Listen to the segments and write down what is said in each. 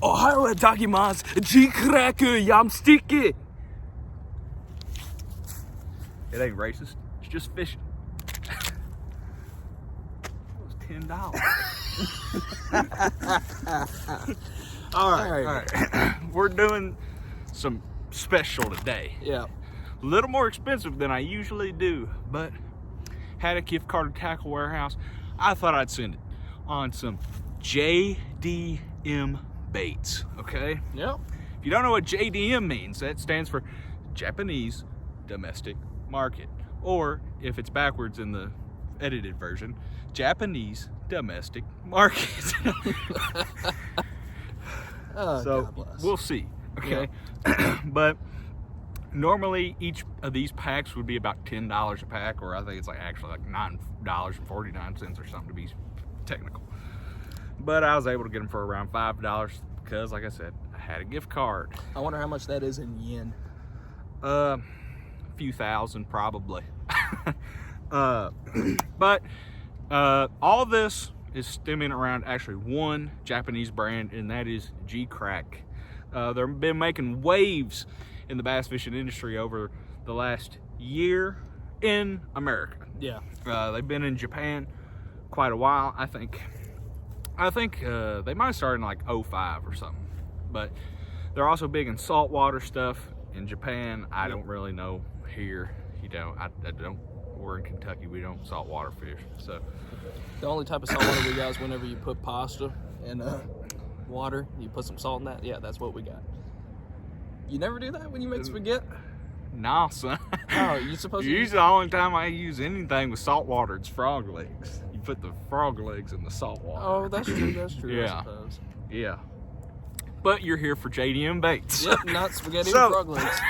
Ohio itadakimasu, G-cracker, yam sticky. It ain't racist. It's just fishing. It was $10. All right. We're doing some special today. Yeah. A little more expensive than I usually do, but had a gift card at Tackle Warehouse. I thought I'd send it on some JDM baits, okay? Yep. If you don't know what JDM means, that stands for Japanese Domestic Market. Or, if it's backwards in the edited version, Japanese Domestic Market. Oh, so, God bless. we'll see, okay? Yeah. But normally, each of these packs would be about $10 a pack, or I think it's actually like $9.49 or something to be technical. But I was able to get them for around $5 because, like I said, I had a gift card. I wonder how much that is in yen. A few thousand probably. But all this is stemming around actually one Japanese brand, and that is G-Crack. They've been making waves in the bass fishing industry over the last year in America. Yeah. They've been in Japan quite a while. I think they might have started in like 05 or something. But they're also big in saltwater stuff in Japan. I don't really know here. You know, I don't. We're in Kentucky. We don't saltwater fish. So The only type of saltwater we got is whenever you put pasta in water, you put some salt in that. Yeah, that's what we got. You never do that when you make spaghetti? nah, son. Oh, you supposed to Usually the only time I use anything with salt water, it's frog legs. You put the frog legs in the salt water. Oh, that's true. That's true. Yeah. I suppose. Yeah. But you're here for JDM baits. Yep, not spaghetti with frog legs.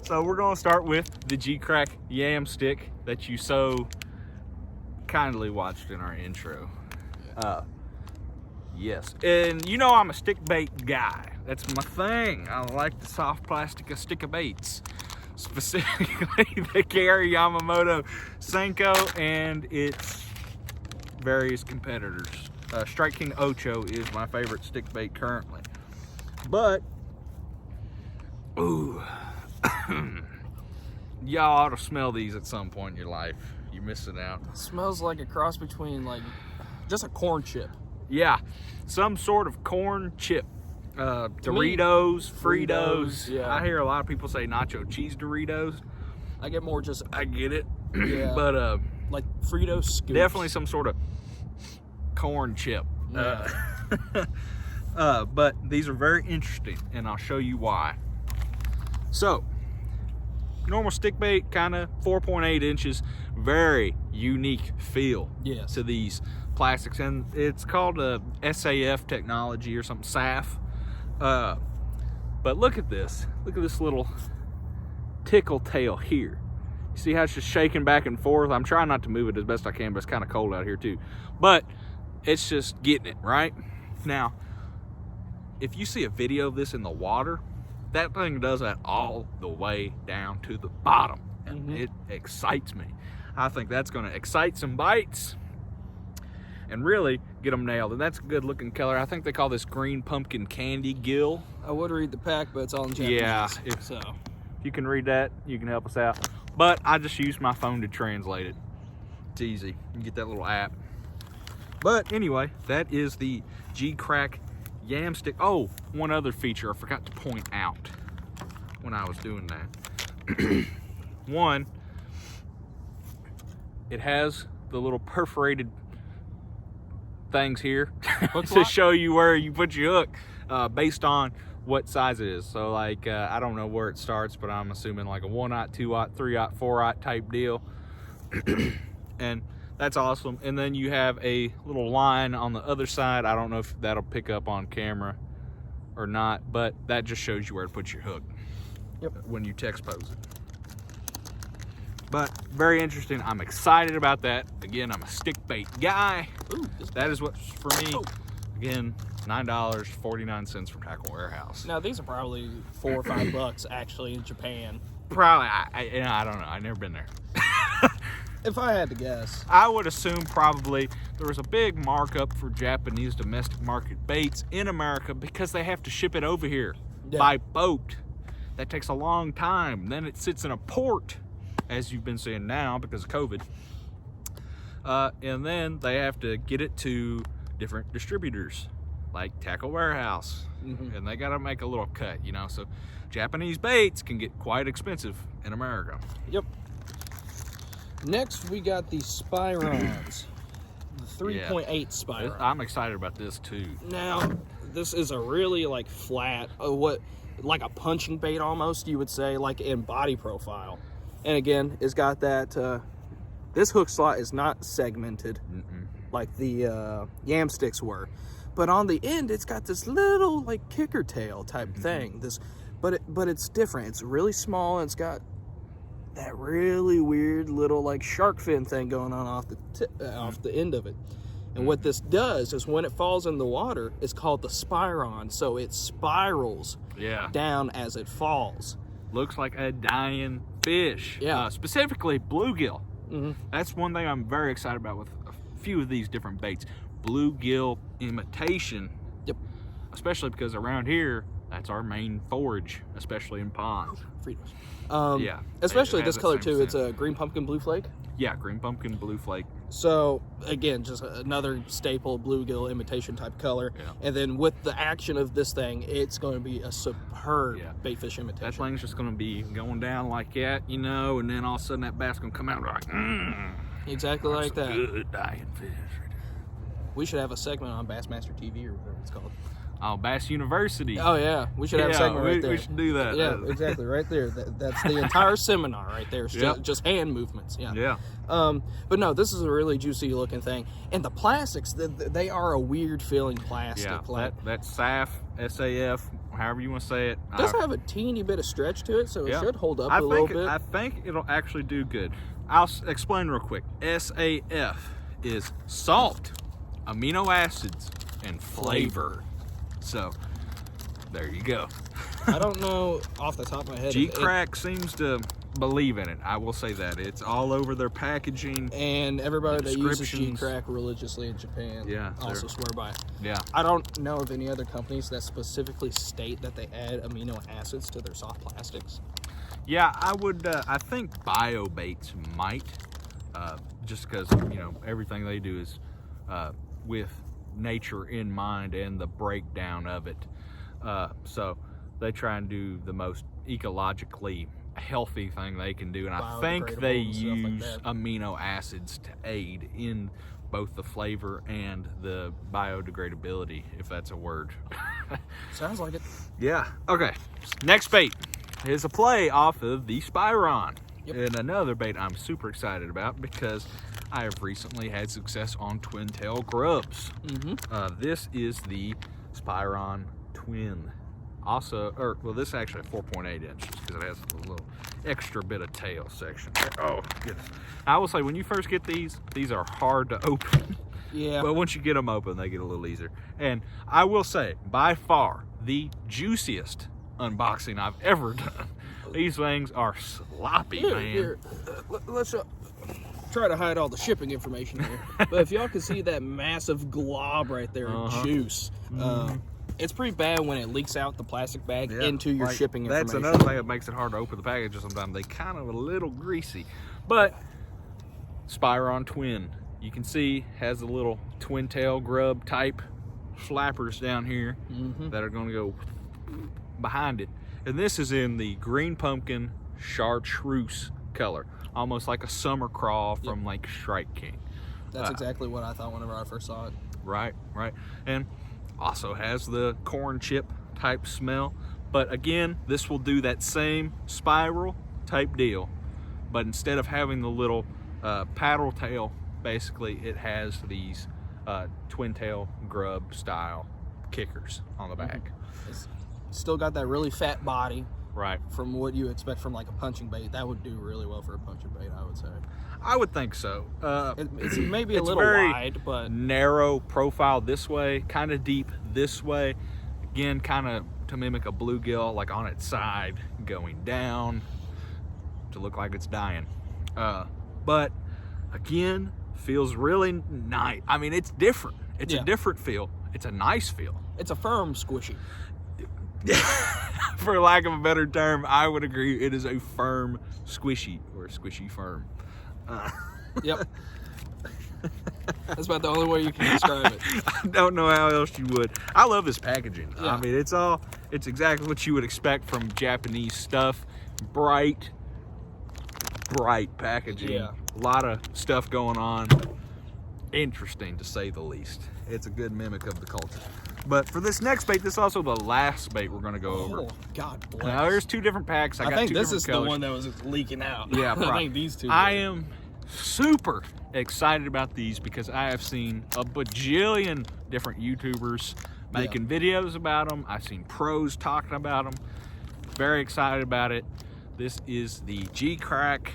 So we're going to start with the G-Crack Yam Stick that you so kindly watched in our intro. Yes. And you know I'm a stick bait guy. That's my thing. I like the soft plastic stick of baits. Specifically the Gary Yamamoto Senko and its various competitors. Strike King Ocho is my favorite stick bait currently. But, ooh, y'all ought to smell these at some point in your life. You're missing out. It smells like a cross between like just a corn chip. Yeah, some sort of corn chip. Doritos, Fritos. Yeah. I hear a lot of people say nacho cheese Doritos. I get more just I get it. Yeah. But like Frito scoops. definitely some sort of corn chip. Yeah. But these are very interesting, and I'll show you why. So, normal stick bait, kind of 4.8 inches, very unique feel Yes. to these plastics, and it's called a SAF technology or something, SAF. But look at this little tickle tail here. You see how it's just shaking back and forth? I'm trying not to move it as best I can, but it's kind of cold out here too. But it's just getting it, right? Now, if you see a video of this in the water, that thing does that all the way down to the bottom. And it excites me. I think that's going to excite some bites and really get them nailed. And that's a good looking color. I think they call this green pumpkin candy gill. I would read the pack, but it's all in Japanese. Yeah, if you can read that, you can help us out. But I just use my phone to translate it. It's easy. You can get that little app. But anyway, that is the G-Crack Yam Stick. Oh, one other feature I forgot to point out when I was doing that. One, it has the little perforated things here to show you where you put your hook based on what size it is. So like, I don't know where it starts, but I'm assuming like a 1/0, 2/0, 3/0, 4/0 type deal. And that's awesome. And then you have a little line on the other side. I don't know if that'll pick up on camera or not, but that just shows you where to put your hook. Yep. When you text pose it. But very interesting. I'm excited about that. Again, I'm a stick bait guy. Ooh, That is what's for me. Oh. Again, $9.49 from Tackle Warehouse. Now these are probably $4 or $5 actually in Japan. Probably. I don't know. I've never been there. If I had to guess. I would assume probably there was a big markup for Japanese domestic market baits in America because they have to ship it over here by boat. That takes a long time. Then it sits in a port, as you've been seeing now because of COVID. And then they have to get it to different distributors like Tackle Warehouse. And they got to make a little cut, you know. So Japanese baits can get quite expensive in America. Yep. Next, we got the Spirons. The 3.8 Spiron. I'm excited about this too. Now, this is a really like flat, like a punching bait almost, you would say, like in body profile. And again, it's got that, this hook slot is not segmented like the yam sticks were. But on the end, it's got this little like kicker tail type thing. But it's different. It's really small and it's got that really weird little like shark fin thing going on off the end of it. And what this does is when it falls in the water, it's called the spiron. So it spirals down as it falls. Looks like a dying fish. Yeah. Specifically bluegill. That's one thing I'm very excited about with a few of these different baits. Bluegill imitation. Yep. Especially because around here, that's our main forage, especially in ponds. Fritos. Especially this color too. It's a green pumpkin blue flake. Yeah, green pumpkin blue flake. So again, just another staple bluegill imitation type color. And then with the action of this thing, it's going to be a superb bait fish imitation. That thing's just going to be going down like that, you know, and then all of a sudden that bass going to come out like, exactly like that. Good dying fish. We should have a segment on Bassmaster TV or whatever it's called. Oh, Bass University. Oh, yeah. We should have a segment right there. We should do that. Yeah, exactly. Right there. That's the entire seminar right there. It's just hand movements. Yeah. But no, this is a really juicy looking thing. And the plastics, they are a weird feeling plastic. Yeah, that SAF, SAF, however you want to say it. It does have a teeny bit of stretch to it, so it should hold up a little bit. I think it'll actually do good. I'll explain real quick. SAF is salt, amino acids, and flavor. So, there you go. I don't know off the top of my head. G-Crack seems to believe in it. I will say that. It's all over their packaging. And everybody that uses G-Crack religiously in Japan also swear by it. Yeah. I don't know of any other companies that specifically state that they add amino acids to their soft plastics. Yeah, I would, I think BioBaits might, just because, you know, everything they do is with nature in mind and the breakdown of it. So they try and do the most ecologically healthy thing they can do, and I think they use amino acids to aid in both the flavor and the biodegradability, if that's a word. Sounds like it. Yeah. Okay. Next bait is a play off of the Spiron. And another bait I'm super excited about because I have recently had success on twin tail grubs. This is the Spiron Twin. Also, this is actually 4.8 inches because it has a little extra bit of tail section. Oh, goodness. I will say, when you first get these are hard to open. Yeah. But once you get them open, they get a little easier. And I will say, by far, the juiciest unboxing I've ever done. These things are sloppy, man. Here. Let's try to hide all the shipping information here. But if y'all can see that massive glob right there of juice, it's pretty bad when it leaks out the plastic bag into your shipping information. That's another thing that makes it hard to open the package sometimes. They kind of a little greasy. But Spiron Twin, you can see, has a little twin tail grub type flappers down here that are going to go behind it. And this is in the green pumpkin chartreuse color, almost like a summer crawl from like Strike King. That's exactly what I thought whenever I first saw it. Right. And also has the corn chip type smell. But again, this will do that same spiral type deal. But instead of having the little paddle tail, basically it has these twin tail grub style kickers on the back. It's still got that really fat body. Right. From what you expect from like a punching bait. That would do really well for a punching bait, I would say. I would think so. It's maybe a little wide, but narrow profile this way, kind of deep this way. Again, kind of to mimic a bluegill, like on its side, going down to look like it's dying. But Again, feels really nice. I mean, it's different. It's a different feel. It's a nice feel. It's a firm squishy. For lack of a better term, I would agree. It is a firm squishy, or squishy firm. Yep. That's about the only way you can describe it. I don't know how else you would. I love this packaging. Yeah. I mean, it's exactly what you would expect from Japanese stuff. Bright packaging. Yeah. A lot of stuff going on. Interesting, to say the least. It's a good mimic of the culture. But for this next bait, this is also the last bait we're going to go over. Oh, God bless. Now, there's two different packs. I got think two this different is colors. the one that was leaking out. Yeah, I probably. think these two. I am super excited about these because I have seen a bajillion different YouTubers making videos about them. I've seen pros talking about them. Very excited about it. This is the G-Crack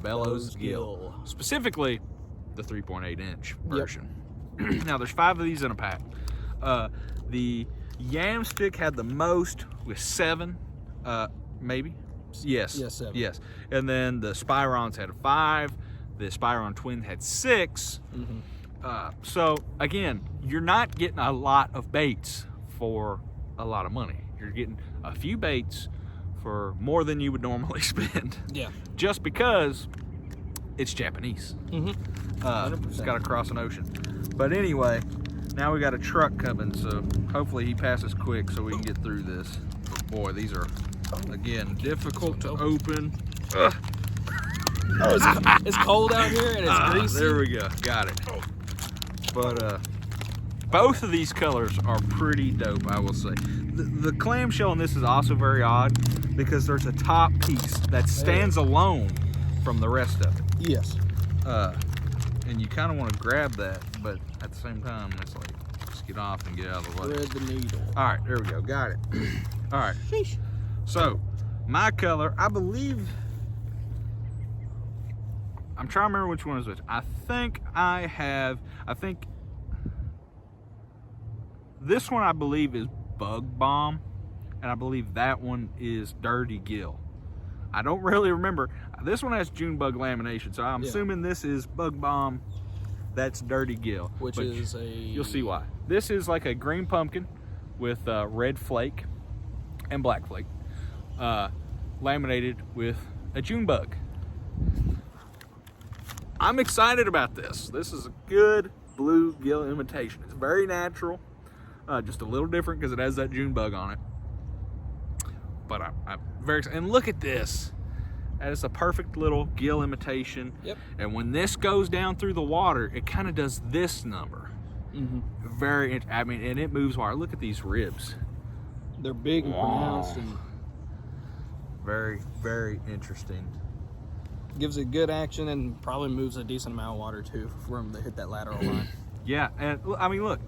Bellows Gill. Specifically, the 3.8 inch version. Now, there's 5 of these in a pack. The Yam Stick had the most with 7, maybe. Yes. Yes, 7. Yes. And then the Spirons had 5. The Spiron Twin had 6. So again, you're not getting a lot of baits for a lot of money. You're getting a few baits for more than you would normally spend. Yeah. Just because it's Japanese. 100%. It's got to cross an ocean. But anyway, now we got a truck coming, so hopefully he passes quick so we can get through this. But boy, these are, again, difficult to open. Ugh. Oh, it's cold out here and it's greasy. There we go. Got it. But both of these colors are pretty dope, I will say. The clamshell in this is also very odd because there's a top piece that stands alone from the rest of it. Yes. And you kind of want to grab that, but at the same time, it's like, just get off and get out of the way. Thread the needle. All right, there we go. Got it. All right. Sheesh. So, my color, I believe, I'm trying to remember which one is which. I think this one I believe is Bug Bomb, and I believe that one is Dirty Gill. I don't really remember. This one has June Bug lamination, so I'm assuming this is Bug Bomb. That's Dirty Gill. Which but is you'll see why. This is like a green pumpkin with red flake and black flake, laminated with a June Bug. I'm excited about this. This is a good blue gill imitation. It's very natural, just a little different because it has that June Bug on it. But I'm very excited. And look at this. That is a perfect little gill imitation. Yep. And when this goes down through the water, it kind of does this number. I mean, and it moves water. Look at these ribs. They're big and pronounced, and very, very interesting. gives it good action and probably moves a decent amount of water too for them to hit that lateral line. Yeah, and I mean, look,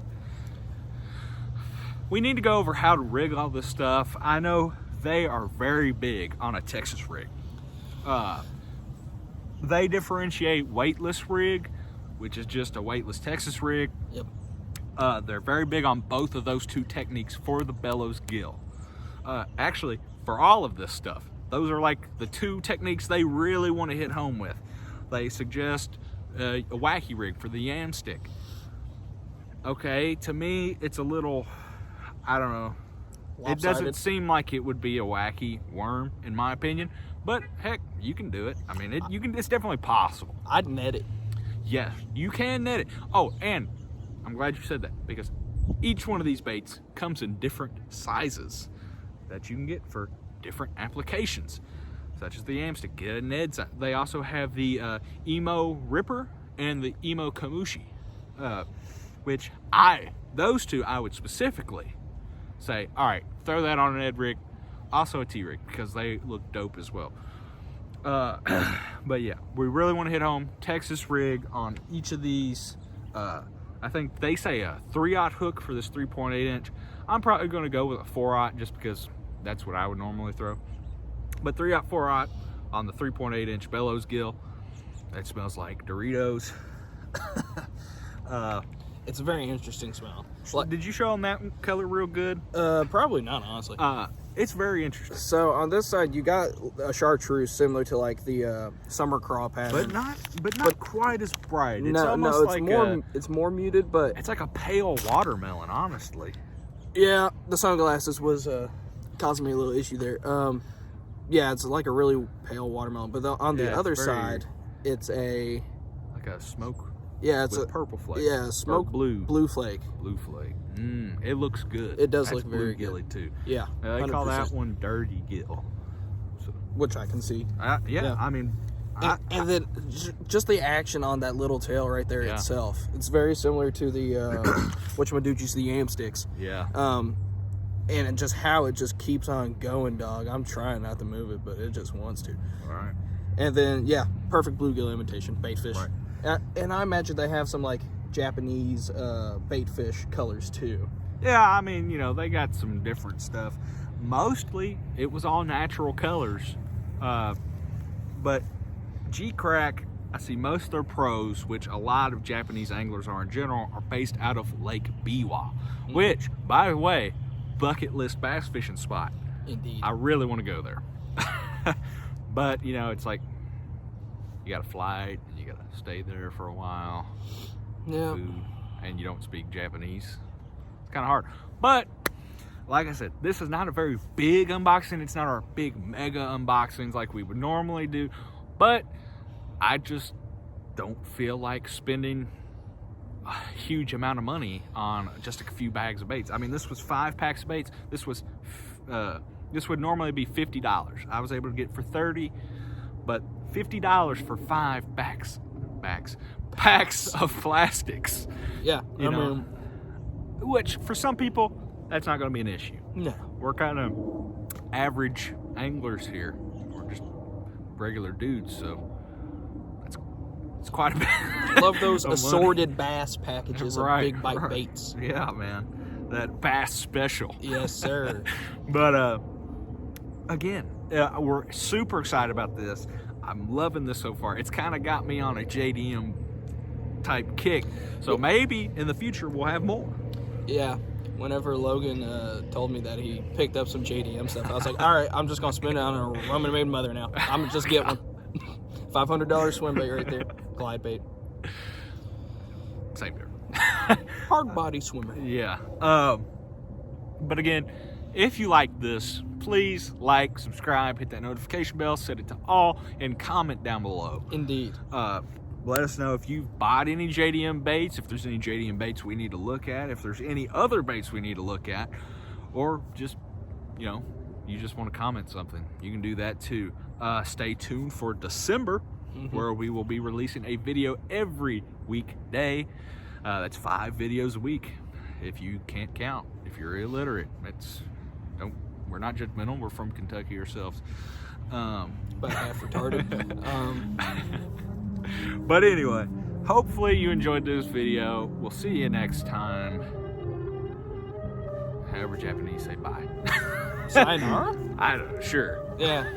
we need to go over how to rig all this stuff. I know they are very big on a Texas rig. They differentiate weightless rig, which is just a weightless Texas rig. Yep. They're very big on both of those two techniques for the bellows gill. Actually, for all of this stuff, those are like the two techniques they really want to hit home with. They suggest a wacky rig for the yam stick. Okay, to me, it's a little, I don't know. Lopsided. It doesn't seem like it would be a wacky worm, in my opinion. But heck, you can do it. I mean, it's definitely possible. I'd net it. Yes, you can net it. Oh, and I'm glad you said that, because each one of these baits comes in different sizes that you can get for different applications, such as the yam stick. Get a Ned size. They also have the Emo Ripper and the Emo Kamushi, which those two I would specifically say, all right, throw that on an Ed rig, also a T rig, because they look dope as well. But yeah, we really want to hit home Texas rig on each of these. I think they say a 3/0 hook for this 3.8 inch. I'm probably going to go with a 4/0 just because that's what I would normally throw. But 3/0, 4/0 on the 3.8 inch bellows gill. That smells like Doritos. It's a very interesting smell. Did you show them that color real good? Probably not, honestly. it's very interesting. So on this side, you got a chartreuse similar to like the summer craw pattern, but not quite as bright. It's almost it's like it's more muted, but it's like a pale watermelon, honestly. yeah, the sunglasses was causing me a little issue there. Yeah, it's like a really pale watermelon, but on the other side, it's a smoke. Yeah, it's with purple flake. Yeah, smoke blue flake. Blue flake. It looks good. It does That's look very gilly good too. Yeah, they call that one dirty gill. So, which I can see. Yeah, I mean, and then just the action on that little tail right there itself. It's very similar to the whatchamadoodles, the yam sticks. Yeah. And just how it just keeps on going, dog. I'm trying not to move it, but it just wants to. All right. And then perfect bluegill imitation bait fish. Right. And I imagine they have some like Japanese bait fish colors too. Yeah, I mean, they got some different stuff. Mostly, it was all natural colors. But G-Crack, I see most of their pros, which a lot of Japanese anglers are in general, are based out of Lake Biwa, which, by the way, bucket list bass fishing spot. Indeed. I really want to go there. But, it's like, you got a flight, you got to stay there for a while. Yeah. Food, and you don't speak Japanese. It's kind of hard. But, like I said, this is not a very big unboxing. It's not our big mega unboxings like we would normally do. But I just don't feel like spending a huge amount of money on just a few bags of baits. I mean, this was 5 packs of baits. This would normally be $50. I was able to get it for $30, but $50 for 5 packs of plastics. Yeah, you know, which for some people that's not going to be an issue. No, we're kind of average anglers here. We're just regular dudes, so it's quite a bit. Love those of assorted bass packages of big bite right. baits. Yeah, man, that bass special. Yes, sir. But again, we're super excited about this. I'm loving this so far. It's kind of got me on a JDM type kick. So maybe in the future we'll have more. Yeah. Whenever Logan told me that he picked up some JDM stuff, I was like, all right, I'm just going to spend it on a Roman Maid mother now. I'm going to just get one. $500 swim bait right there. Glide bait. Same here. Hard body swimmer. Yeah. But again, if you like this, please like, subscribe, hit that notification bell, set it to all, and comment down below. Indeed. Let us know if you've bought any JDM baits, if there's any JDM baits we need to look at, if there's any other baits we need to look at, or just, you just want to comment something. You can do that too. Stay tuned for December, where we will be releasing a video every weekday. That's 5 videos a week. If you can't count, if you're illiterate, we're not judgmental. We're from Kentucky ourselves. But half retarded. But anyway, hopefully you enjoyed this video. We'll see you next time. However Japanese say bye. Sayonara? I don't know, sure. Yeah.